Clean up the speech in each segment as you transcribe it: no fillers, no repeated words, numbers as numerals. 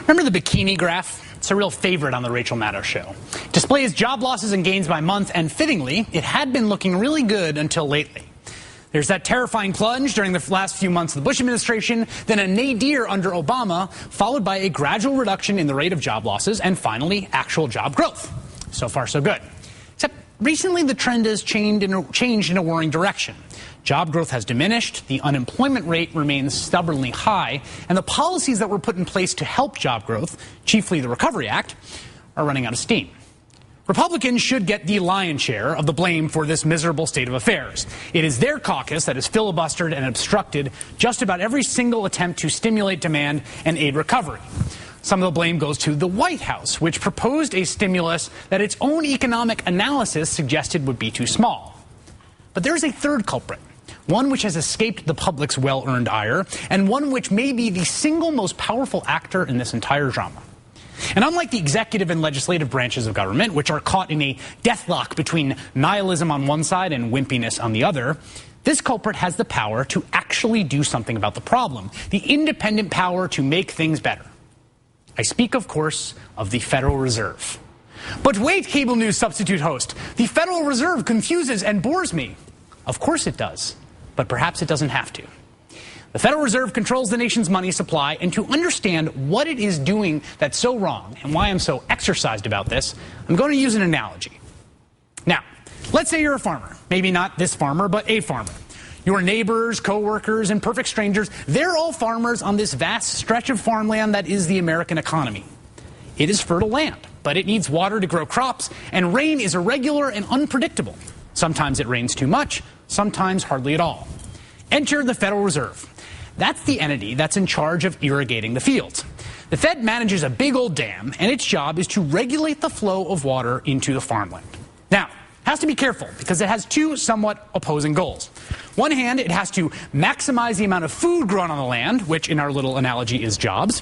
Remember the bikini graph? It's a real favorite on the Rachel Maddow show. It displays job losses and gains by month, and fittingly, it had been looking really good until lately. There's that terrifying plunge during the last few months of the Bush administration, then a nadir under Obama, followed by a gradual reduction in the rate of job losses, and finally, actual job growth. So far, so good. Except recently, the trend has changed in a worrying direction. Job growth has diminished, the unemployment rate remains stubbornly high, and the policies that were put in place to help job growth, chiefly the Recovery Act, are running out of steam. Republicans should get the lion's share of the blame for this miserable state of affairs. It is their caucus that has filibustered and obstructed just about every single attempt to stimulate demand and aid recovery. Some of the blame goes to the White House, which proposed a stimulus that its own economic analysis suggested would be too small. But there is a third culprit, one which has escaped the public's well-earned ire, and one which may be the single most powerful actor in this entire drama. And unlike the executive and legislative branches of government, which are caught in a deathlock between nihilism on one side and wimpiness on the other, this culprit has the power to actually do something about the problem, the independent power to make things better. I speak, of course, of the Federal Reserve. But wait, cable news substitute host, the Federal Reserve confuses and bores me. Of course it does, but perhaps it doesn't have to. The Federal Reserve controls the nation's money supply, and to understand what it is doing that's so wrong and why I'm so exercised about this, I'm going to use an analogy. Now, let's say you're a farmer. Maybe not this farmer, but a farmer. Your neighbors, co-workers, and perfect strangers, they're all farmers on this vast stretch of farmland that is the American economy. It is fertile land, but it needs water to grow crops, and rain is irregular and unpredictable. Sometimes it rains too much, sometimes hardly at all. Enter the Federal Reserve. That's the entity that's in charge of irrigating the fields. The Fed manages a big old dam, and its job is to regulate the flow of water into the farmland. Now, it has to be careful because it has two somewhat opposing goals. One hand, it has to maximize the amount of food grown on the land, which in our little analogy is jobs,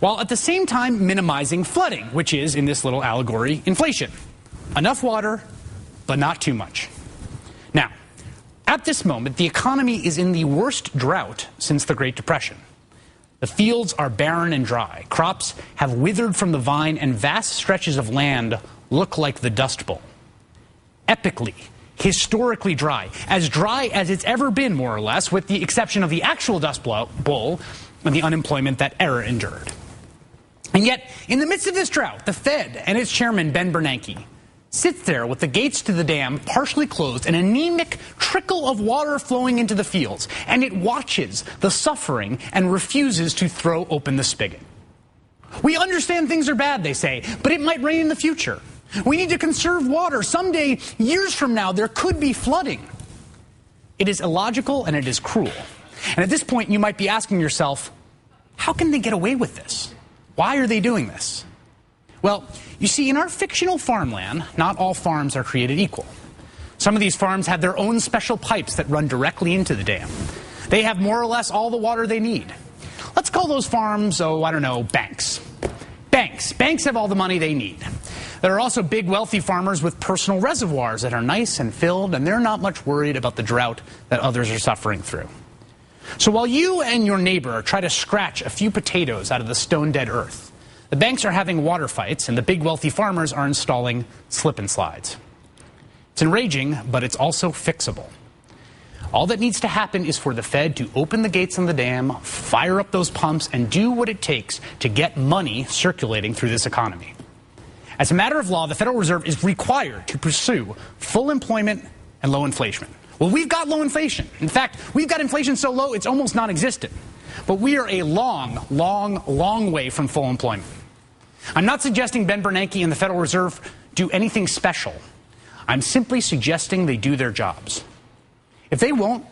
while at the same time minimizing flooding, which is, in this little allegory, inflation. Enough water, but not too much. Now, at this moment, the economy is in the worst drought since the Great Depression. The fields are barren and dry. Crops have withered from the vine, and vast stretches of land look like the Dust Bowl. Epically, historically dry as it's ever been, more or less, with the exception of the actual Dust Bowl and the unemployment that era endured. And yet, in the midst of this drought, the Fed and its chairman, Ben Bernanke, sits there with the gates to the dam partially closed, an anemic trickle of water flowing into the fields, and it watches the suffering and refuses to throw open the spigot. We understand things are bad, they say, but it might rain in the future. We need to conserve water. Someday, years from now, there could be flooding. It is illogical and it is cruel. And at this point, you might be asking yourself, how can they get away with this? Why are they doing this? Well, you see, in our fictional farmland, not all farms are created equal. Some of these farms have their own special pipes that run directly into the dam. They have more or less all the water they need. Let's call those farms, banks. Banks have all the money they need. There are also big, wealthy farmers with personal reservoirs that are nice and filled, and they're not much worried about the drought that others are suffering through. So while you and your neighbor try to scratch a few potatoes out of the stone-dead earth, the banks are having water fights, and the big, wealthy farmers are installing slip-and-slides. It's enraging, but it's also fixable. All that needs to happen is for the Fed to open the gates on the dam, fire up those pumps, and do what it takes to get money circulating through this economy. As a matter of law, the Federal Reserve is required to pursue full employment and low inflation. Well, we've got low inflation. In fact, we've got inflation so low it's almost non-existent. But we are a long way from full employment. I'm not suggesting Ben Bernanke and the Federal Reserve do anything special. I'm simply suggesting they do their jobs. If they won't,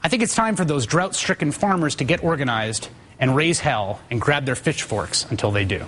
I think it's time for those drought-stricken farmers to get organized and raise hell and grab their pitchforks until they do.